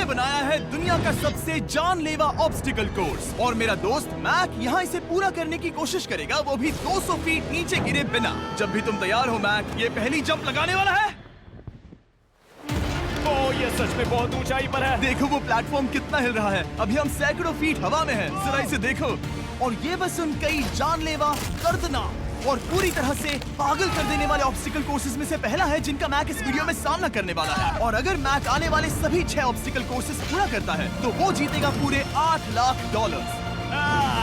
बनाया है दुनिया का सबसे जानलेवा ऑब्स्टिकल कोर्स और मेरा दोस्त मैक यहाँ इसे पूरा करने की कोशिश करेगा, वो भी 200 फीट नीचे गिरे बिना। जब भी तुम तैयार हो मैक, ये पहली जंप लगाने वाला है। ओह, ये सच में बहुत ऊंचाई पर है। देखो वो प्लेटफॉर्म कितना हिल रहा है। अभी हम सैकड़ों फीट हवा में हैं। जरा इसे देखो। और ये बस उन कई जानलेवा, दर्दनाक और पूरी तरह से पागल कर देने वाले ऑब्स्टिकल कोर्सेज में से पहला है जिनका मैक इस वीडियो में सामना करने वाला है। और अगर मैक आने वाले सभी 6 ऑब्स्टिकल कोर्सेज पूरा करता है तो वो जीतेगा पूरे $8 लाख।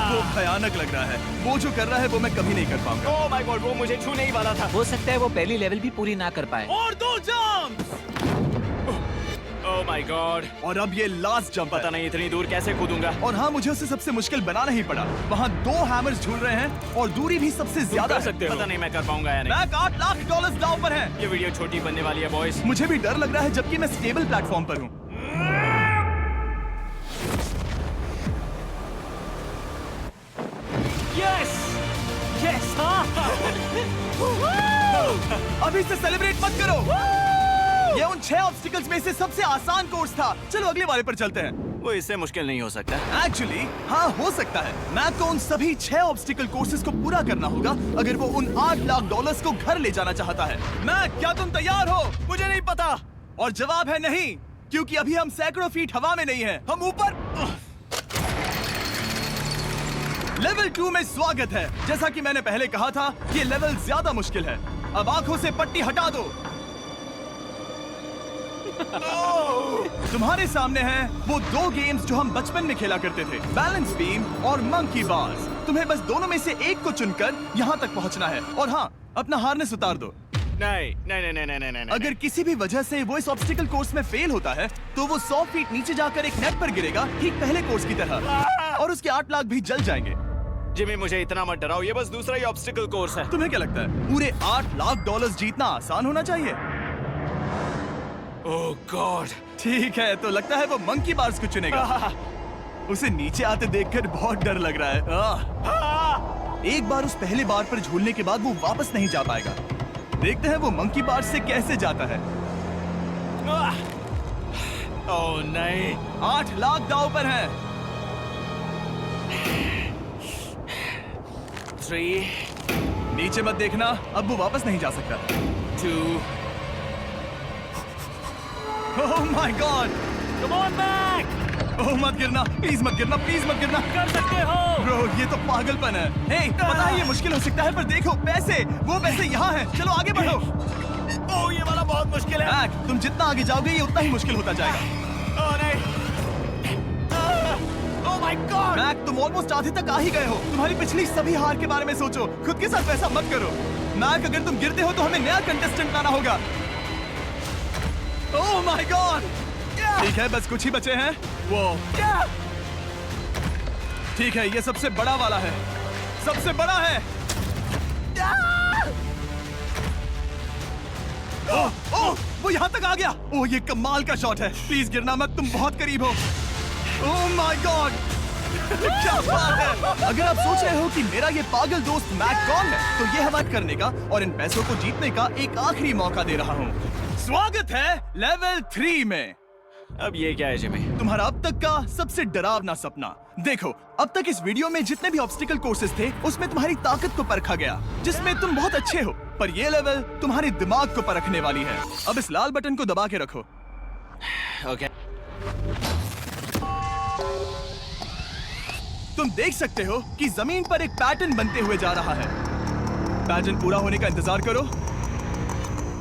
वो भयानक लग रहा है। वो जो कर रहा है वो मैं कभी नहीं कर पाऊंगा। ओह माय गॉड, वो मुझे छूने ही वाला था। हो सकता है वो पहली लेवल भी पूरी ना कर पाए। और 2 जंप। Oh my God. और अब ये लास्ट जंप पता नहीं इतनी दूर कैसे कूदूंगा। और हाँ, मुझे उसे सबसे मुश्किल बनाना ही पड़ा। वहाँ 2 हैमर्स झूल रहे हैं और दूरी भी सबसे ज्यादा कर है। सकते हो। पता नहीं मैं कर पाऊंगा या नहीं। मैक $8 लाख दांव पर है। ये वीडियो छोटी बनने वाली है बॉयज। मुझे भी डर लग रहा है जबकि मैं स्टेबल प्लेटफॉर्म पर हूँ। Yes yes. अभी से सेलिब्रेट मत करो। ये उन 6 ऑब्स्टिकल्स में से सबसे आसान कोर्स था। चलो अगले वाले पर चलते हैं। वो इससे मुश्किल नहीं हो सकता। एक्चुअली हाँ, हो सकता है। मैक को उन सभी 6 ऑब्स्टिकल कोर्सेज को पूरा करना होगा अगर वो उन $8 लाख को घर ले जाना चाहता है। मैक, क्या तुम तैयार हो? मुझे नहीं पता। और जवाब है नहीं, क्योंकि अभी हम सैकड़ों फीट हवा में नहीं हैं। हम ऊपर। लेवल 2 में स्वागत है। जैसा कि मैंने पहले कहा था, ये लेवल ज्यादा मुश्किल है। अब आंखों से पट्टी हटा दो। तुम्हारे सामने हैं वो 2 गेम्स जो हम बचपन में खेला करते थे, बैलेंस बीम और मंकी बार्स। तुम्हें बस दोनों में से एक को चुनकर यहाँ तक पहुँचना है। और हाँ, अपना हार्नेस उतार दो। नहीं नहीं नहीं नहीं नहीं नहीं। अगर किसी भी वजह से वो इस ऑब्स्टिकल कोर्स में फेल होता है तो वो 100 फीट नीचे जाकर एक नेट पर गिरेगा, ठीक पहले कोर्स की तरह, और उसके 8 लाख भी जल जाएंगे। जिमी, मुझे इतना मत डराओ, ये बस दूसरा ही ऑब्स्टिकल कोर्स है। तुम्हें क्या लगता है पूरे $8 लाख जीतना आसान होना चाहिए? ओह गॉड। ठीक है, तो लगता है वो मंकी बार्स को चुनेगा। उसे नीचे आते देखकर बहुत डर लग रहा है। एक बार उस पहले बार पर झूलने के बाद वो वापस नहीं जा पाएगा। देखते हैं वो मंकी बार्स से कैसे जाता है। ओह नहीं। 8 लाख दांव पर है। 3 नीचे मत देखना, अब वो वापस नहीं जा सकता। 2 oh my God. Come on Mac. Oh मत गिरना, प्लीज मत गिरना, प्लीज मत गिरना। कर सकते हो। ब्रो, ये तो पागलपन है। हे, पता है ये मुश्किल हो सकता है, पर देखो पैसे, वो पैसे यहाँ हैं। चलो आगे बढ़ो। ओह, ये वाला बहुत मुश्किल है। मैक, तुम जितना आगे जाओगे ये उतना ही मुश्किल होता जाएगा। ओह नहीं। ओह माय गॉड। मैक, तुम ऑलमोस्ट आधे तक आ ही गए हो। तुम्हारी पिछली सभी हार के बारे में सोचो। खुद के साथ वैसा मत करो। मैक, अगर तुम गिरते हो तो हमें नया कंटेस्टेंट लाना होगा। ओह माय गॉड। ठीक है, बस कुछ ही बचे हैं। वो ठीक है, ये सबसे बड़ा वाला है। सबसे बड़ा है। ओह ओह, वो यहाँ तक आ गया। ओह, ये कमाल का शॉट है। प्लीज गिरना मत, तुम बहुत करीब हो। ओह माय गॉड। क्या बात है। अगर आप सोच रहे हो कि मेरा ये पागल दोस्त मैक कौन है, तो ये हमारा करने का और इन पैसों को जीतने का एक आखिरी मौका दे रहा हूँ। स्वागत है लेवल 3 में। अब ये क्या है जिमी? तुम्हारा अब तक का सबसे डरावना सपना। देखो, अब तक इस वीडियो में जितने भी ऑब्स्टिकल कोर्सेज थे उसमें तुम्हारी ताकत को परखा गया, जिसमें तुम बहुत अच्छे हो। पर ये लेवल तुम्हारे दिमाग को परखने वाली है। अब इस लाल बटन को दबा के रखो। ओके। तुम देख सकते हो कि जमीन पर एक पैटर्न बनते हुए जा रहा है। पैटर्न पूरा होने का इंतजार करो।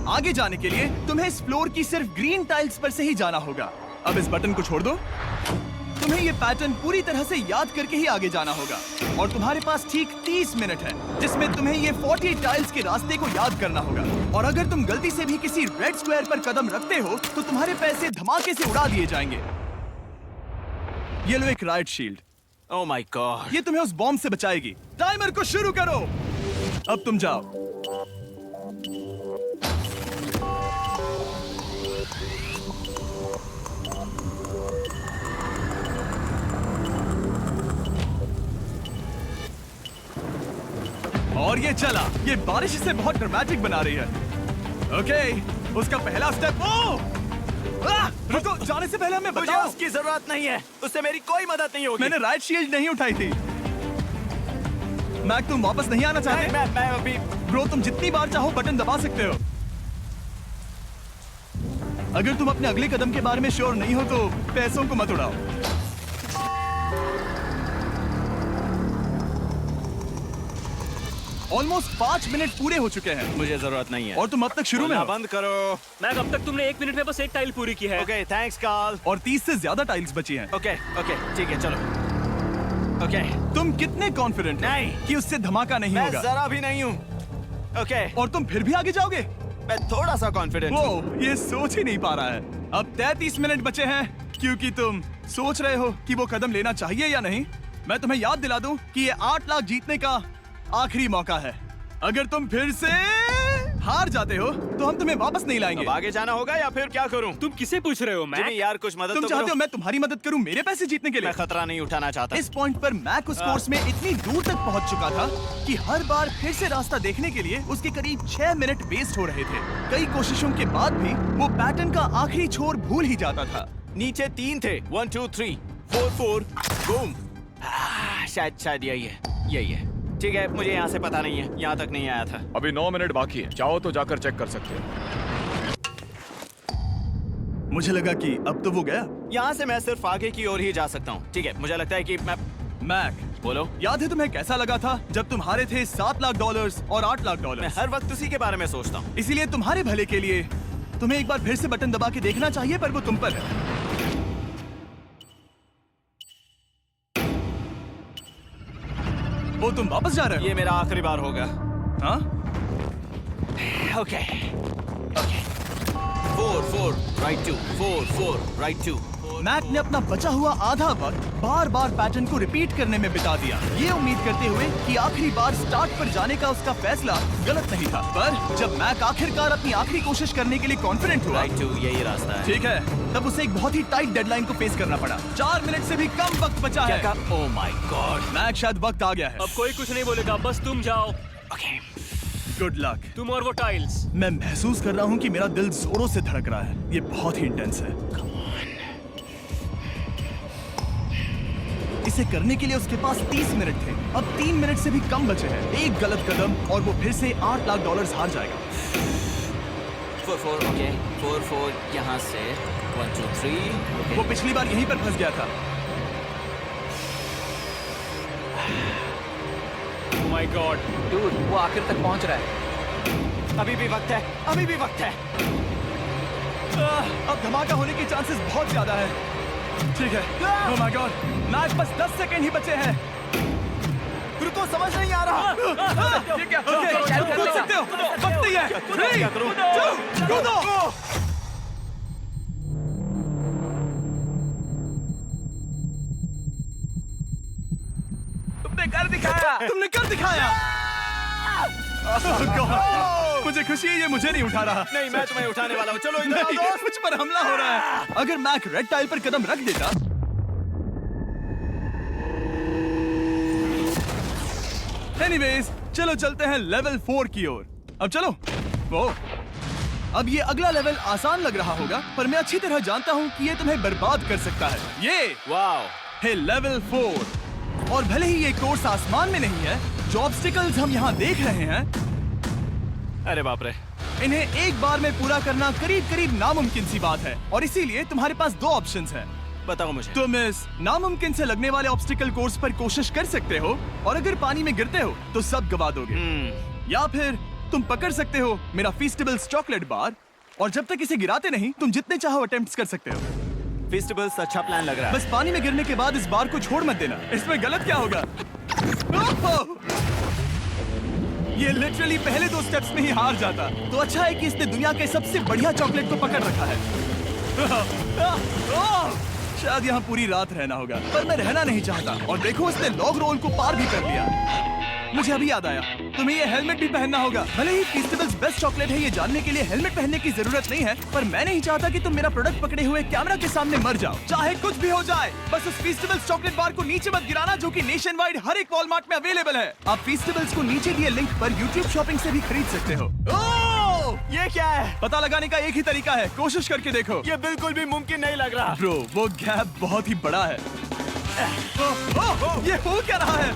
आगे जाने के लिए तुम्हें इस फ्लोर की सिर्फ ग्रीन टाइल्स पर से ही जाना होगा। अब इस बटन को छोड़ दो। तुम्हें ये पैटर्न पूरी तरह से याद करके ही आगे जाना होगा और तुम्हारे पास ठीक 30 मिनट है जिसमें तुम्हें ये 40 टाइल्स के रास्ते को याद करना होगा। और अगर तुम गलती से भी किसी रेड स्क्वायर पर कदम रखते हो तो तुम्हारे पैसे धमाके से उड़ा दिए जाएंगे। ये लो एक right shield. Oh my God. ये तुम्हें उस बॉम्ब से बचाएगी। टाइमर को शुरू करो। अब तुम जाओ। और ये चला। ये बारिश इसे बहुत ड्रामेटिक बना रही है। ओके, उसका पहला स्टेप। रुको, जाने से पहले हमें मुझे बताओ। उसकी जरूरत नहीं है, उससे मेरी कोई मदद नहीं होगी। मैंने राइट शील्ड नहीं उठाई थी। मैक, तुम वापस नहीं आना चाहते? मैं अभी ब्रो, तुम जितनी बार चाहो बटन दबा सकते हो। अगर तुम अपने अगले कदम के बारे में श्योर नहीं हो तो पैसों को मत उड़ाओ। ऑलमोस्ट 5 मिनट पूरे हो चुके हैं मुझे जरूरत नहीं है। और तुम अब तक शुरू में बोलना हो। बंद करो। मैक, अब तक तुमने 1 मिनट में बस एक टाइल पूरी की है। Okay, thanks Karl. और 30 से ज्यादा टाइल्स बची हैं। ओके ओके, ठीक है, चलो। ओके, तुम कितने कॉन्फिडेंट हो नहीं। कि उससे धमाका नहीं मैं होगा? जरा भी नहीं हूँ। ओके, और तुम फिर भी आगे जाओगे? मैं थोड़ा सा कॉन्फिडेंट हूँ। वो ये सोच ही नहीं पा रहा है। अब 33 मिनट बचे हैं क्योंकि तुम सोच रहे हो कि वो कदम लेना चाहिए या नहीं। मैं तुम्हें याद दिला दूं कि ये 8 लाख जीतने का आखिरी मौका है। अगर तुम फिर से हार जाते हो तो हम तुम्हें वापस नहीं लाएंगे। अब आगे जाना होगा या फिर क्या करूँ? तुम किसे पूछ रहे हो, जिमी मैक? यार, कुछ मदद तुम तो चाहते करो। हो मैं तुम्हारी मदद करूं मेरे पैसे जीतने के लिए? मैं खतरा नहीं उठाना चाहता। इस पॉइंट पर मैक उस कोर्स में इतनी दूर तक पहुंच चुका था कि हर बार फिर से रास्ता देखने के लिए उसके करीब 6 मिनट वेस्ट हो रहे थे। कई कोशिशों के बाद भी वो पैटर्न का आखिरी छोर भूल ही जाता था। नीचे 3 थे, 1 2 3 4 4 बूम। शायद यही है। ठीक है, मुझे यहाँ से पता नहीं है, यहाँ तक नहीं आया था। अभी 9 मिनट बाकी है, चाहो तो जाकर चेक कर सकते हो। मुझे लगा कि अब तो वो गया। यहाँ से मैं सिर्फ आगे की ओर ही जा सकता हूँ। ठीक है, मुझे लगता है कि मैं मैक, बोलो। याद है तुम्हें कैसा लगा था जब तुम हारे थे $7 लाख और $8 लाख? मैं हर वक्त उसी के बारे में सोचता हूँ। इसीलिए तुम्हारे भले के लिए तुम्हें एक बार फिर से बटन दबा के देखना चाहिए, पर वो तुम पर है। वो तुम वापस जा रहे हो? ये मेरा आखिरी बार होगा। हाँ? Okay 4 4 right 2 4 4 right 2। मैक ने अपना बचा हुआ आधा वक्त बार बार पैटर्न को रिपीट करने में बिता दिया, ये उम्मीद करते हुए कि आखिरी बार स्टार्ट पर जाने का उसका फैसला गलत नहीं था। पर जब मैक आखिरकार अपनी आखिरी कोशिश करने के लिए कॉन्फिडेंट हुआ, राइट 2 यही रास्ता है। ठीक है, तब उसे एक बहुत ही टाइट डेडलाइन को फेस करना पड़ा। 4 मिनट से भी कम वक्त बचा है। ओह माय गॉड। मैक, शायद वक्त आ गया है। अब कोई कुछ नहीं बोलेगा, बस तुम जाओ। Okay, good luck. तुम और वो टाइल्स। मैं महसूस कर रहा हूँ कि मेरा दिल जोरों से धड़क रहा है। ये बहुत ही इंटेंस है। इसे करने के लिए उसके पास 30 मिनट थे। अब 3 मिनट से भी कम बचे हैं। एक गलत कदम और वो फिर से $8 लाख हार जाएगा। 4 4 ओके 4 4 यहाँ से 1 2 3। वो पिछली बार यहीं पर फंस गया था। ओह माय गॉड, डूड, वो आखिर तक पहुंच रहा है। अभी भी वक्त है, अभी भी वक्त है। अब धमाका होने के चांसेस बहुत ज्यादा है। ठीक है। ओह माय गॉड, मैच बस 10 सेकंड ही बचे हैं। रुको, समझ नहीं आ रहा। ठीक है, ओके, कूद सकते हो। वक्त ही है। 3 2 कूदो। तुमने कर दिखाया। तुमने कर दिखाया। Oh God, मुझे खुशी है ये मुझे नहीं उठा रहा। नहीं, मैं तुम्हें उठाने वाला हूँ। चलो इधर आओ नहीं, दोस्त। मुझ पर हमला हो रहा है। अगर मैक रेड टाइल पर कदम रख देता, एनीवेज, चलो चलते हैं लेवल 4 की ओर। अब चलो। वो अब ये अगला लेवल आसान लग रहा होगा, पर मैं अच्छी तरह जानता हूँ कि ये तुम्हें बर्बाद कर सकता है। ये वाओ, है लेवल 4। और भले ही ये कोर्स आसमान में नहीं है, जो ऑब्स्टिकल्स हम यहाँ देख रहे हैं, अरे बाप रे। इन्हें एक बार में पूरा करना करीब करीब नामुमकिन सी बात है। और इसीलिए तुम्हारे पास 2 ऑप्शंस हैं। बताओ मुझे। तुम इस नामुमकिन से लगने वाले ऑब्स्टिकल कोर्स पर कोशिश कर सकते हो, और अगर पानी में गिरते हो तो सब गवा दोगे। या फिर तुम पकड़ सकते हो मेरा फीस्टेबल्स चॉकलेट बार, और जब तक इसे गिराते नहीं तुम जितने चाहो अटेम्प्ट्स कर सकते हो। फेस्टिवल्स अच्छा प्लान लग रहा है। बस पानी में गिरने के बाद इस बार को छोड़ मत देना। इसमें गलत क्या होगा? ओह! ये लिटरली पहले 2 स्टेप्स में ही हार जाता। तो अच्छा है कि इसने दुनिया के सबसे बढ़िया चॉकलेट को पकड़ रखा है। शायद यहाँ पूरी रात रहना होगा, पर मैं रहना नहीं चाहता। और देखो, इसने लॉग रोल को पार भी कर लिया। मुझे अभी याद आया, तुम्हें ये हेलमेट भी पहनना होगा। भले ही फेस्टिवल्स बेस्ट चॉकलेट है ये जानने के लिए हेलमेट पहनने की जरूरत नहीं है, पर मैं नहीं चाहता कि तुम मेरा प्रोडक्ट पकड़े हुए कैमरा के सामने मर जाओ। चाहे कुछ भी हो जाए, बस उस फेस्टिवल्स चॉकलेट बार को नीचे मत गिराना, जो कि नेशन वाइड हर एक वॉलमार्ट में अवेलेबल है। आप फेस्टिवल्स को नीचे दिए लिंक पर YouTube शॉपिंग से भी खरीद सकते हो। ओह! ये क्या है? पता लगाने का एक ही तरीका है, कोशिश करके देखो। ये बिल्कुल भी मुमकिन नहीं लग रहा। ब्रो, वो गैप बहुत ही बड़ा है। ये हो क्या रहा है?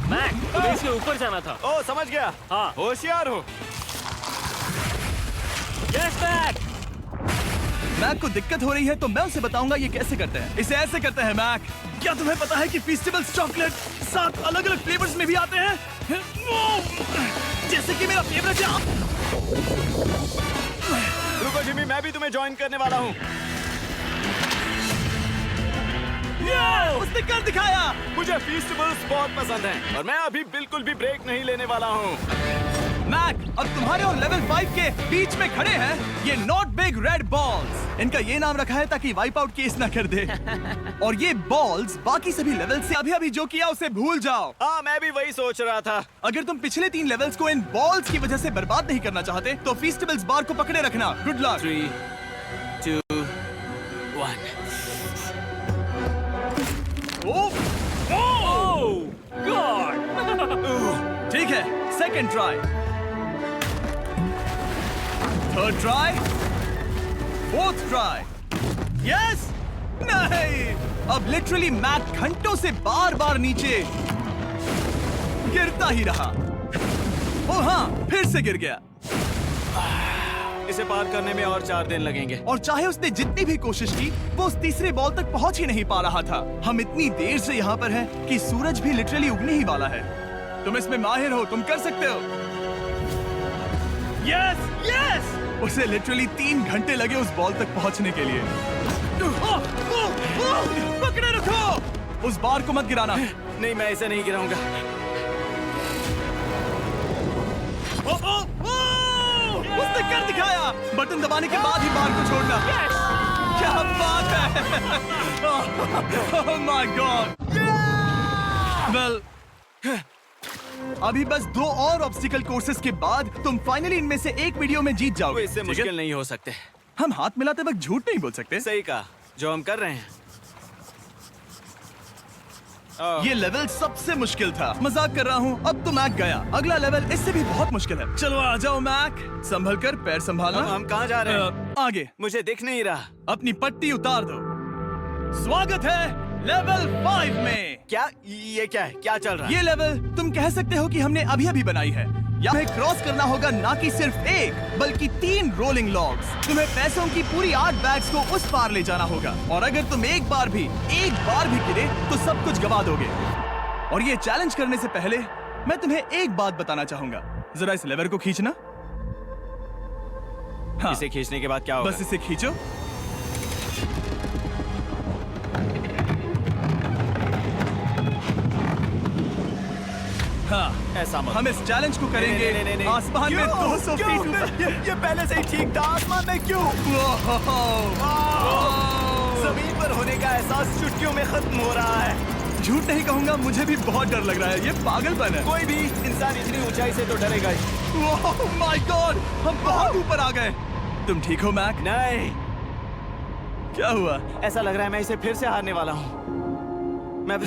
मैक, तुम्हें इसके ऊपर जाना था। ओ, समझ गया। हाँ। होशियार हो। Yes Mac. मैक को दिक्कत हो रही है तो मैं उसे बताऊंगा ये कैसे करते हैं। इसे ऐसे करते हैं मैक। क्या तुम्हें पता है कि फेस्टिवल्स चॉकलेट 7 अलग-अलग फ्लेवर्स में भी आते हैं? जैसे कि मेरा फेवरेट है। रुको जिमी, मैं भी तुम्हें ज्वाइन करने वाला हूँ। उसने कर दिखाया। मुझे फेस्टिवल्स बहुत पसंद हैं और मैं अभी बिल्कुल भी ब्रेक नहीं लेने वाला हूँ। मैक, अब तुम्हारे और लेवल 5 के बीच में खड़े हैं ये नॉट बिग रेड बॉल्स। इनका ये नाम रखा है ताकि वाइप आउट केस ना कर दे। और ये बॉल्स बाकी सभी लेवल से अभी जो किया उसे भूल जाओ। हाँ, मैं भी वही सोच रहा था। अगर तुम पिछले 3 लेवल्स को इन बॉल्स की वजह से बर्बाद नहीं करना चाहते तो फेस्टिवल्स बार को पकड़े रखना। Good luck. 3, 2, 1। ठीक है, second try, third try, fourth try. Yes, नहीं। अब लिटरली मैक घंटों से बार नीचे गिरता ही रहा। ओ हाँ, फिर से गिर गया। इसे पार करने में और 4 दिन लगेंगे। और चाहे उसने जितनी भी कोशिश की, वो उस तीसरे बॉल तक पहुंच ही नहीं पा रहा था। हम इतनी देर से यहाँ पर हैं कि सूरज भी लिटरली उगने ही वाला है। तुम इसमें माहिर हो, तुम कर सकते हो। Yes, yes. उसे लिटरली 3 घंटे लगे उस बॉल तक पहुंचने के लिए। पकड़े रखो। उस बार को मत गिराना। नहीं, मैं इसे नहीं गिराऊंगा। उसने कर दिखाया। बटन दबाने के बाद ही बार को छोड़ना। क्या बात है। Oh my God. Well, अभी बस 2 और ऑब्स्टिकल कोर्सेस के बाद तुम फाइनली इनमें से एक वीडियो में जीत वो जाओगे। इससे ठीक है? मुश्किल नहीं हो सकते। हम हाथ मिलाते वक्त झूठ नहीं बोल सकते। सही कहा, जो हम कर रहे हैं। ये लेवल सबसे मुश्किल था। मजाक कर रहा हूँ। अब तो मैक गया। अगला लेवल इससे भी बहुत मुश्किल है। चलो आ जाओ मैक। संभल कर, पैर संभालना। हम कहाँ जा रहे हैं? आगे। मुझे दिख नहीं रहा। अपनी पट्टी उतार दो। स्वागत है लेवल 5 में। क्या? ये क्या है? क्या चल रहा है? ये लेवल तुम कह सकते हो कि हमने अभी बनाई है। यहाँ क्रॉस करना होगा ना कि सिर्फ 1 बल्कि 3 रोलिंग लॉग्स। तुम्हें पैसों की पूरी 8 बैग्स को उस पार ले जाना होगा और अगर तुम एक बार भी गिरे तो सब कुछ गवा दोगे। और ये चैलेंज करने से पहले मैं तुम्हें एक बात बताना चाहूंगा। जरा इस लेवर को खींचना। हाँ, इसे खींचने के बाद क्या होगा? बस इसे खींचो। हाँ, ऐसा मत। हम इस चैलेंज को करेंगे नहीं। आसमान में क्यों? 200 क्यों? फीट ऊपर। ये पहले से ही ठीक था। आसमान में क्यों? जमीन पर होने का एहसास चुटकियों में खत्म हो रहा है। झूठ नहीं कहूंगा, मुझे भी बहुत डर लग रहा है। ये पागलपन है। कोई भी इंसान इतनी ऊंचाई से तो डरेगा ही। ओह माय गॉड, हम बहुत ऊपर आ गए। तुम ठीक हो मैक? नहीं, क्या हुआ? ऐसा लग रहा है मैं इसे फिर से हारने वाला हूँ। मैं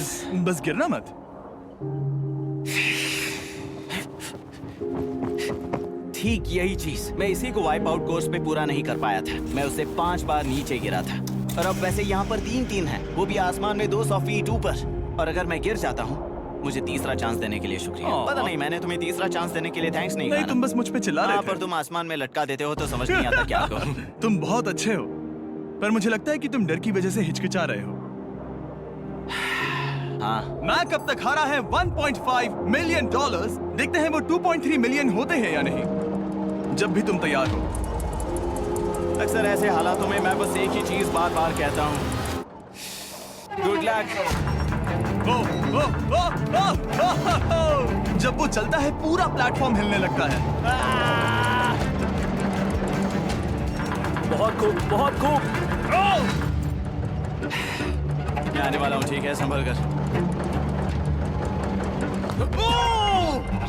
बस गिरना मत। ठीक यही चीज मैं इसी को वाइप आउट कोर्स पे पूरा नहीं कर पाया था। मैं उससे 5 बार नीचे गिरा था और अब वैसे यहाँ पर 3 है, वो भी आसमान में 200 फीट ऊपर। और अगर मैं गिर जाता हूँ, मुझे तीसरा चांस देने के लिए शुक्रिया। पता नहीं, मैंने तुम्हें तीसरा चांस देने के लिए थैंक्स नहीं कहा। तुम बस मुझ पे चिल्ला रहे थे। पर तुम आसमान में लटका देते हो तो समझ नहीं आता क्या करूं। तुम बहुत अच्छे हो, पर मुझे लगता है कि तुम डर की वजह से हिचकिचा रहे हो। हाँ, मैक अब तक हारा है $1.5 मिलियन। देखते हैं वो 2.3 मिलियन होते हैं या नहीं। जब भी तुम तैयार हो। अक्सर ऐसे हालातों में मैं बस एक ही चीज बार कहता हूँ, गुड लक। जब वो चलता है पूरा प्लेटफॉर्म हिलने लगता है। बहुत खूब। मैं आने वाला हूँ, ठीक है? संभल कर।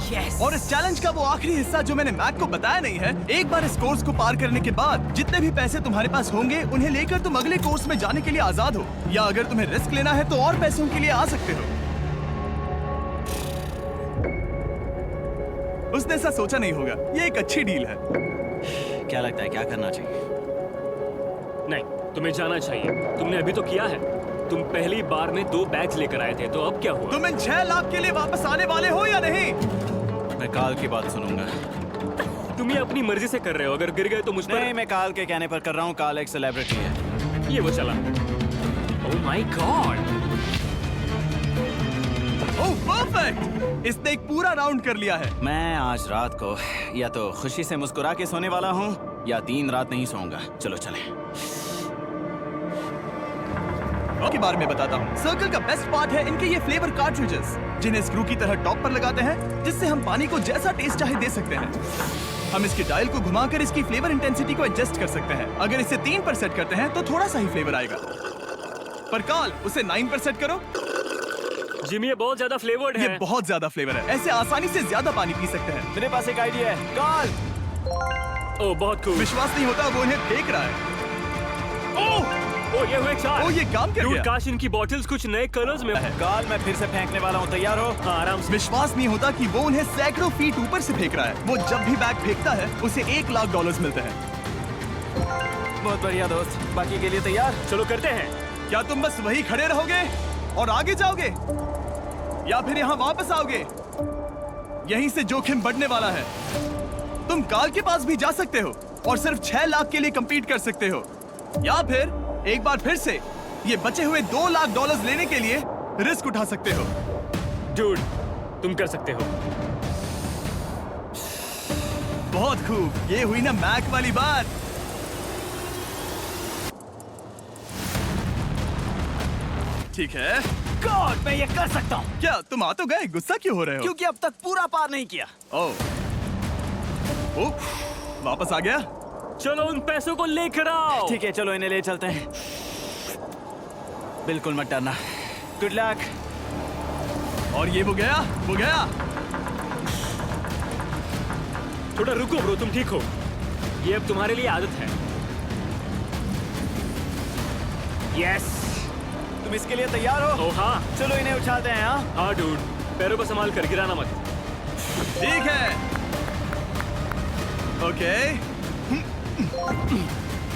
Yes. और इस चैलेंज का वो आखिरी हिस्सा जो मैंने मैक को बताया नहीं है, एक बार इस कोर्स को पार करने के बाद जितने भी पैसे तुम्हारे पास होंगे उन्हें लेकर तुम अगले कोर्स में जाने के लिए आजाद हो, या अगर तुम्हें रिस्क लेना है तो और पैसों के लिए आ सकते हो। उसने ऐसा सोचा नहीं होगा। ये एक अच्छी डील है। क्या लगता है क्या करना चाहिए? नहीं, तुम्हें जाना चाहिए। तुमने अभी तो किया है। तुम पहली बार में 2 बैग्स लेकर आए थे, तो अब क्या हुआ? तुम इन 6 लाख के लिए वापस आने वाले हो या नहीं? मैं काल की बात सुनूंगा। तुम ये अपनी मर्जी से कर रहे हो। अगर गिर गए तो मुझ पर। नहीं, मैं काल के कहने पर कर रहा हूँ। काल एक सेलिब्रिटी है। ये वो चला। ओह माय गॉड। Oh perfect! इसने एक पूरा राउंड कर लिया है। मैं आज रात को या तो खुशी से मुस्कुरा के सोने वाला हूँ या 3 रात नहीं सोऊंगा। चलो चलें। के बारे में बताता हूँ। सर्कल का बेस्ट पार्ट है इनके ये फ्लेवर कार्ट्रिजेस, जिन्हें स्क्रू की तरह टॉप पर लगाते हैं, जिससे हम पानी को जैसा टेस्ट चाहे दे सकते हैं। हम इसकी डायल को घुमाकर इसकी फ्लेवर इंटेंसिटी को एडजस्ट कर सकते हैं। अगर इसे 3 पर सेट करते हैं तो थोड़ा सा ही फ्लेवर आएगा। पर काल, उसे 9 पर सेट करो। जिमी, ये बहुत ज्यादा फ्लेवर्ड ये है। बहुत ज्यादा फ्लेवर है। ऐसे आसानी से ज्यादा पानी पी सकते हैं। मेरे पास एक आइडिया है। काल, ओह बहुत कूल। विश्वास नहीं होता वो इन्हें फेंक रहा है। ओह ओह, ये हुए 4। ओह, ये काम कर Dude, गया। काश इनकी बॉटल्स कुछ नए कलर्स में है। काल, मैं फिर से फेंकने वाला हूँ। तैयार हो? हाँ, आराम से। विश्वास नहीं होता कि वो उन्हें सैकड़ों फीट ऊपर से फेंक रहा है। वो जब भी बैग फेंकता है उसे $1 लाख मिलते हैं। बहुत बढ़िया दोस्त। बाकी के लिए तैयार? चलो करते हैं। क्या तुम बस वही खड़े रहोगे और आगे जाओगे, या फिर यहाँ वापस आओगे? यहीं से जोखिम बढ़ने वाला है। तुम काल के पास भी जा सकते हो और सिर्फ 6 लाख के लिए compete कर सकते हो, या फिर एक बार फिर से ये बचे हुए $2 लाख लेने के लिए रिस्क उठा सकते हो। डूड, तुम कर सकते हो। बहुत खूब। ये हुई ना मैक वाली बात। ठीक है। गॉड, मैं ये कर सकता हूँ। क्या तुम आ तो गए, गुस्सा क्यों हो रहे हो? क्योंकि अब तक पूरा पार नहीं किया। ओह, वापस आ गया। चलो उन पैसों को लेकर आओ। ठीक है, चलो इन्हें ले चलते हैं। बिल्कुल मत डरना। Good luck. और ये वो गया, वो गया। थोड़ा रुको ब्रो, तुम ठीक हो। ये अब तुम्हारे लिए आदत है। यस। तुम इसके लिए तैयार हो? ओह हाँ। चलो इन्हें उछालते हैं। हाँ, हाँ डूड, पैरों पर संभाल कर, गिराना मत। ठीक है। ओके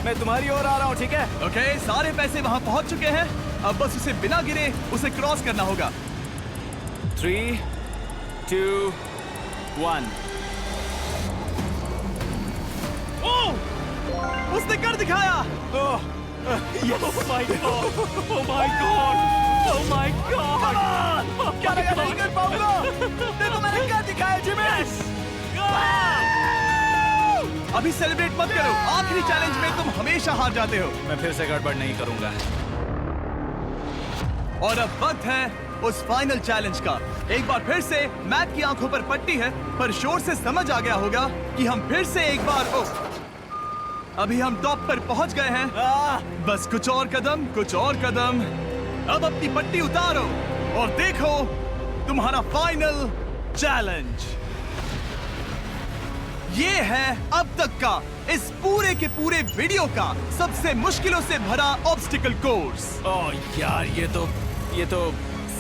मैं तुम्हारी ओर आ रहा हूँ। ठीक है? ओके, सारे पैसे वहां पहुंच चुके हैं। अब बस उसे बिना गिरे उसे क्रॉस करना होगा। 3, 2, 1। ओह, उसने कर दिखाया। ओह, Oh my god! Oh my god! Oh my god! क्या लगा नहीं कर पाऊंगा? देखो मैंने क्या दिखाया जिमी। अभी सेलिब्रेट मत करो। आखिरी चैलेंज में तुम हमेशा हार जाते हो। मैं फिर से गड़बड़ नहीं करूंगा। और अब वक्त है उस फाइनल चैलेंज का। एक बार फिर से मैट की आंखों पर पट्टी है, पर शोर से समझ आ गया होगा कि हम फिर से एक बार अभी हम टॉप पर पहुंच गए हैं। बस कुछ और कदम, कुछ और कदम। अब अपनी पट्टी उतारो और देखो तुम्हारा फाइनल चैलेंज। ये है अब तक का इस पूरे के पूरे वीडियो का सबसे मुश्किलों से भरा ऑब्स्टिकल कोर्स। ओह यार, ये तो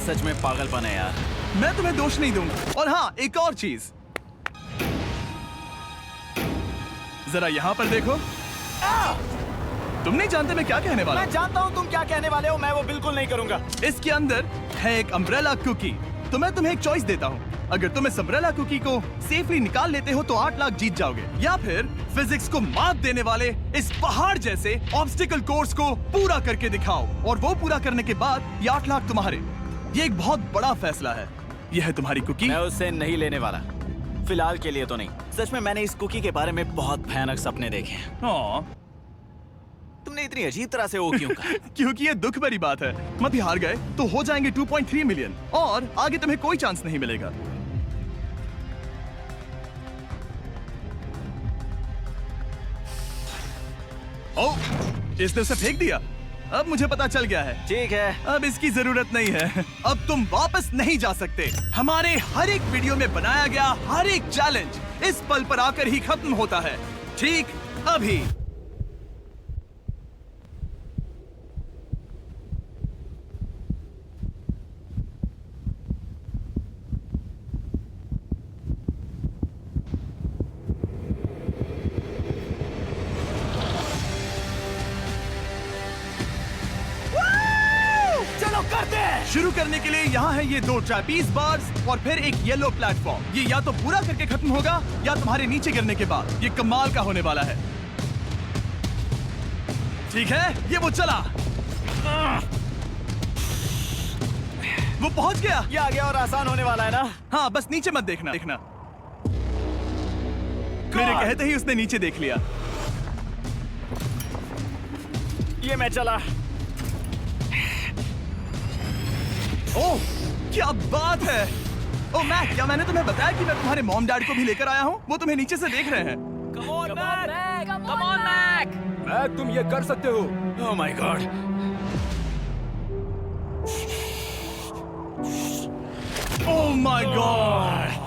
सच में पागलपन है यार। मैं तुम्हें दोष नहीं दूंगा। और हाँ, एक और चीज, जरा यहाँ पर देखो। तुम नहीं जानते मैं क्या कहने वाला मैं जानता हूँ तुम क्या कहने वाले हो। मैं वो बिल्कुल नहीं करूंगा। हूँ। इसके अंदर है एक अम्ब्रेला कुकी। तो मैं तुम्हें एक चॉइस देता हूँ। अगर तुम इस अम्ब्रेला कुकी को सेफली निकाल लेते हो तो 8 लाख जीत जाओगे, या फिर फिजिक्स को मात देने वाले इस पहाड़ जैसे ऑब्स्टिकल कोर्स को पूरा करके दिखाओ, और वो पूरा करने के बाद ये 8 लाख तुम्हारे। ये एक बहुत बड़ा फैसला है। यह है तुम्हारी कुकी। मैं उससे नहीं लेने वाला, फिलहाल के लिए तो नहीं। सच में मैंने इस कुकी के बारे में बहुत भयानक सपने देखे हैं। हाँ, तुमने इतनी अजीब तरह से वो क्यों कहा? क्योंकि ये दुख भरी बात है। मत ही हार गए तो हो जाएंगे 2.3 मिलियन, और आगे तुम्हें कोई चांस नहीं मिलेगा। ओह, इसने उसे फेंक दिया। अब मुझे पता चल गया है। ठीक है, अब इसकी जरूरत नहीं है। अब तुम वापस नहीं जा सकते। हमारे हर एक वीडियो में बनाया गया हर एक चैलेंज इस पल पर आकर ही खत्म होता है। ठीक अभी। करते हैं। शुरू करने के लिए यहाँ है ये 2 ट्रैपीज बार्स और फिर एक येलो प्लेटफॉर्म। ये या तो पूरा करके खत्म होगा या तुम्हारे नीचे गिरने के बाद। ये कमाल का होने वाला है। ठीक है, ये वो चला। वो पहुंच गया। ये आगे और आसान होने वाला है ना? हाँ, बस नीचे मत देखना। मेरे कहते ही उसने नीचे देख लिया। ये मैं चला। ओह, क्या बात है। ओह मैक, क्या मैंने तुम्हें बताया कि मैं तुम्हारे मॉम डैड को भी लेकर आया हूँ? वो तुम्हें नीचे से देख रहे हैं। Come on, Mac! मैक, तुम ये कर सकते हो। ओह my God. Oh my God.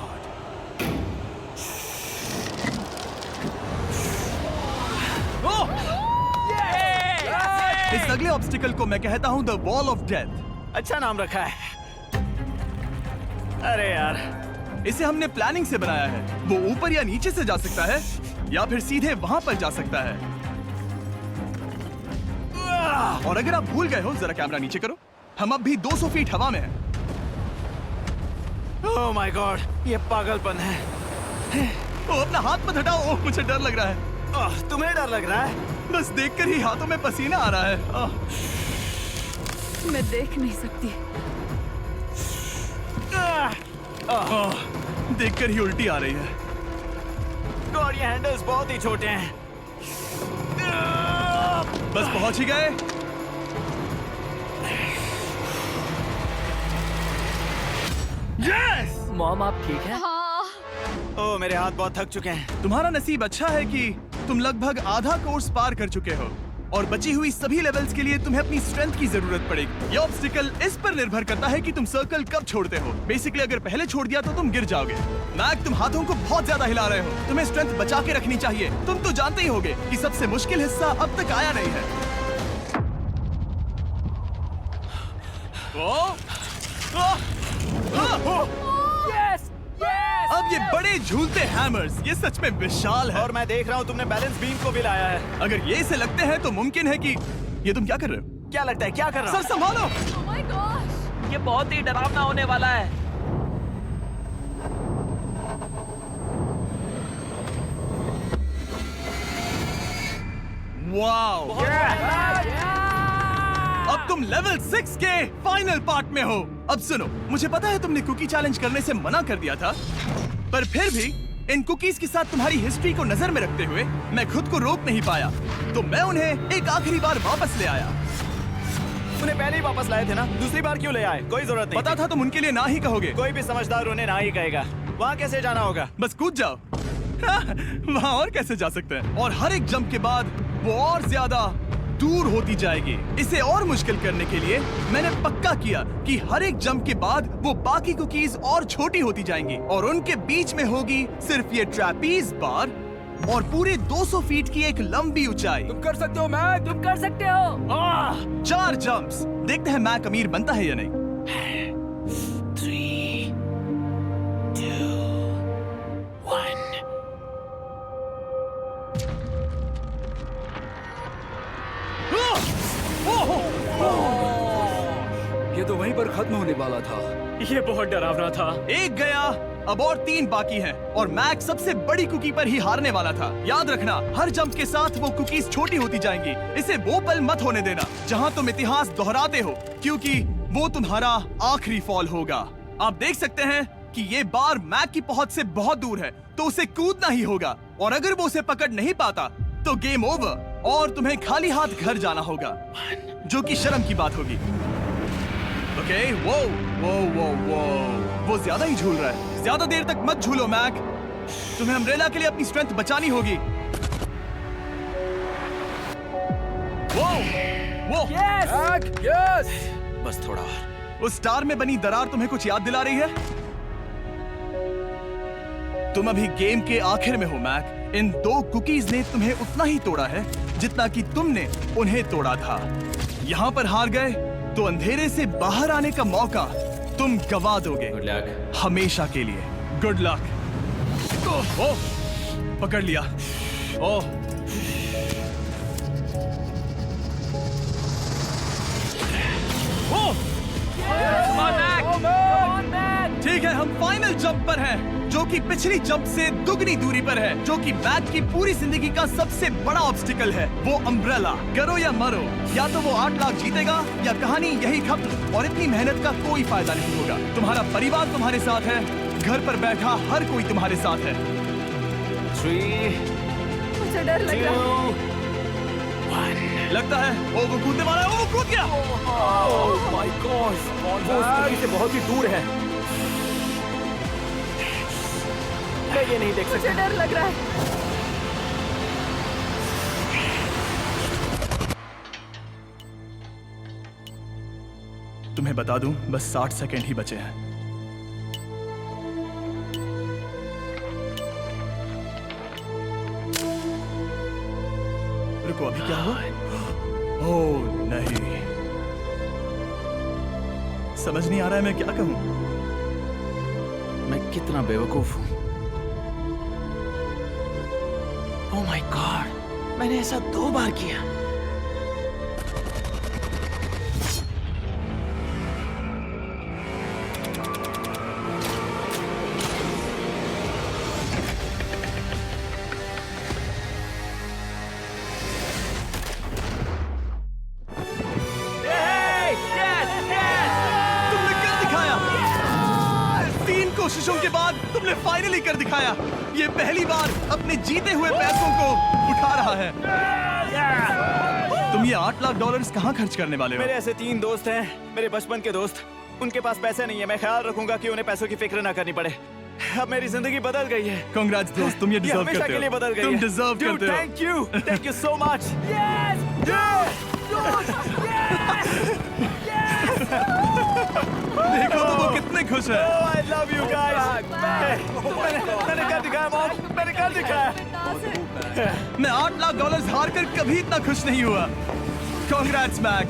इस अगले ऑब्स्टिकल को मैं कहता हूँ द वॉल ऑफ डेथ। अच्छा नाम रखा है। अरे यार, इसे हमने प्लानिंग से बनाया है। वो ऊपर या नीचे से जा सकता है या फिर सीधे वहां पर जा सकता है। और अगर आप भूल गए हो, जरा कैमरा नीचे करो। हम अब भी 200 फीट हवा में हैं। ओह माय गॉड, ये पागलपन है। ओ, अपना हाथ मत हटाओ। ओह, मुझे डर लग रहा है। ओह, तुम्हें डर लग रहा है? बस देखकर ही हाथों में पसीना आ रहा है। मैं देख नहीं सकती। देखकर ही उल्टी आ रही है। गॉड, ये हैंडल्स बहुत ही छोटे हैं। बस पहुंच ही गए। यस! मॉम, आप ठीक है? हाँ। ओह, मेरे हाथ बहुत थक चुके हैं। तुम्हारा नसीब अच्छा है कि तुम लगभग आधा कोर्स पार कर चुके हो और बची हुई सभी लेवल्स के लिए तुम्हें अपनी स्ट्रेंथ की जरूरत पड़ेगी। ये ऑब्स्टिकल इस पर निर्भर करता है कि तुम सर्कल कब छोड़ते हो। बेसिकली अगर पहले छोड़ दिया तो तुम गिर जाओगे। मैक, तुम हाथों को बहुत ज्यादा हिला रहे हो। तुम्हें स्ट्रेंथ बचा के रखनी चाहिए। तुम तो जानते ही होगे कि सबसे मुश्किल हिस्सा अब तक आया नहीं है। Yes! Yes! अब ये बड़े झूलते हैमर्स, ये सच में विशाल है। और मैं देख रहा हूँ तुमने बैलेंस बीम को भी लाया है। अगर ये इसे लगते हैं तो मुमकिन है कि ये तुम क्या कर रहे हो? क्या लगता है, क्या कर रहा सर हूँ? संभालो। Oh my gosh! ये बहुत ही डरावना होने वाला है। वाओ! अब तुम लेवल 6 के फाइनल पार्ट में हो। अब सुनो, मुझे पता है तुमने कुकी चैलेंज करने से मना कर दिया था, पर फिर भी इन कुकीज के साथ तुम्हारी हिस्ट्री को नजर में रखते हुए मैं खुद को रोक नहीं पाया, तो मैं उन्हें एक आखिरी बार वापस ले आया। उन्हें पहले ही वापस लाए थे ना, दूसरी बार क्यों ले आए? कोई जरूरत नहीं। पता था तुम उनके लिए ना ही कहोगे। कोई भी समझदार उन्हें ना ही कहेगा। वहाँ कैसे जाना होगा? बस कूद जाओ। वहाँ और कैसे जा सकते हैं? और हर एक जंप के बाद वो और ज्यादा दूर होती जाएगी। इसे और मुश्किल करने के लिए मैंने पक्का किया कि हर एक जंप के बाद वो बाकी कुकीज और छोटी होती जाएंगी और उनके बीच में होगी सिर्फ ये ट्रैपीज बार और पूरे 200 फीट की एक लंबी ऊंचाई। तुम कर सकते हो मैक। तुम कर सकते हो। 4 जंप्स। देखते हैं मैक अमीर बनता है या नहीं। 3, 2, 1। ये तो वहीं पर खत्म होने वाला था। ये बहुत डरावना था। एक गया, अब और 3 बाकी हैं और मैक सबसे बड़ी कुकी पर ही हारने वाला था। याद रखना, हर जंप के साथ वो कुकीज छोटी होती जाएंगी। इसे वो पल मत होने देना जहां तुम इतिहास दोहराते हो, क्योंकि वो तुम्हारा आखिरी फॉल होगा। आप देख सकते हैं कि ये बार मैक की पहुंच से बहुत दूर है, तो उसे कूदना ही होगा और अगर वो उसे पकड़ नहीं पाता तो गेम ओवर और तुम्हें खाली हाथ घर जाना होगा, जो कि शर्म की बात होगी। ओके, वो ज्यादा ही झूल रहा है। ज्यादा देर तक मत झूलो मैक, तुम्हें अम्ब्रेला के लिए अपनी स्ट्रेंथ बचानी होगी। वो Yes! यस। बस थोड़ा और। उस स्टार में बनी दरार तुम्हें कुछ याद दिला रही है? तुम अभी गेम के आखिर में हो मैक। इन 2 कुकीज ने तुम्हें उतना ही तोड़ा है जितना कि तुमने उन्हें तोड़ा था। यहाँ पर हार गए तो अंधेरे से बाहर आने का मौका तुम गवा दोगे। Good luck. हमेशा के लिए। Good luck. ओह, पकड़ लिया। ओह, ओह, हम फाइनल जंप पर हैं, जो कि पिछली जंप से दुगनी दूरी पर है, जो कि मैक की पूरी जिंदगी का सबसे बड़ा ऑब्स्टिकल है, वो अम्ब्रेला। करो या मरो, या तो वो 8 लाख जीतेगा या कहानी यही खत्म और इतनी मेहनत का कोई फायदा नहीं होगा। तुम्हारा परिवार तुम्हारे साथ है, घर पर बैठा हर कोई तुम्हारे साथ है। 3, मुझे डर लग रहा है। 2, 1। लगता है वो कूदने वाला है, वो कूद गया। ओह माय गॉड, वो उस कुकी से बहुत ही दूर है। मैं ये नहीं देख मुझे सकता। डर लग रहा है। तुम्हें बता दूं, बस 60 सेकंड ही बचे हैं। रुको, अभी क्या हुआ? ओह नहीं, समझ नहीं आ रहा है मैं क्या कहूं। मैं कितना बेवकूफ हूँ। ओह माय गॉड, मैंने ऐसा 2 बार किया। तुमने कर दिखाया। 3 कोशिशों के बाद तुमने फाइनली कर दिखाया। ये पहली बार अपने जीते हुए पैसों को उठा रहा है। तुम ये $8 लाख कहाँ खर्च करने वाले हो? मेरे ऐसे 3 दोस्त हैं, मेरे बचपन के दोस्त। उनके पास पैसे नहीं है। मैं ख्याल रखूंगा कि उन्हें पैसों की फिक्र ना करनी पड़े। अब मेरी जिंदगी बदल गई है। कांग्रेट्स दोस्त, तुम ये डिजर्व हमेशा करते के लिए हो। बदल गई तुम है। डिजर्व Dude, करते हो। Thank you so much. देखो तो वो कितने खुश है। I love you guys. मैंने कर दिखाया मॉम, मैंने कर दिखाया। मैं $8 लाख हार कर कभी इतना खुश नहीं हुआ। Congrats Mac.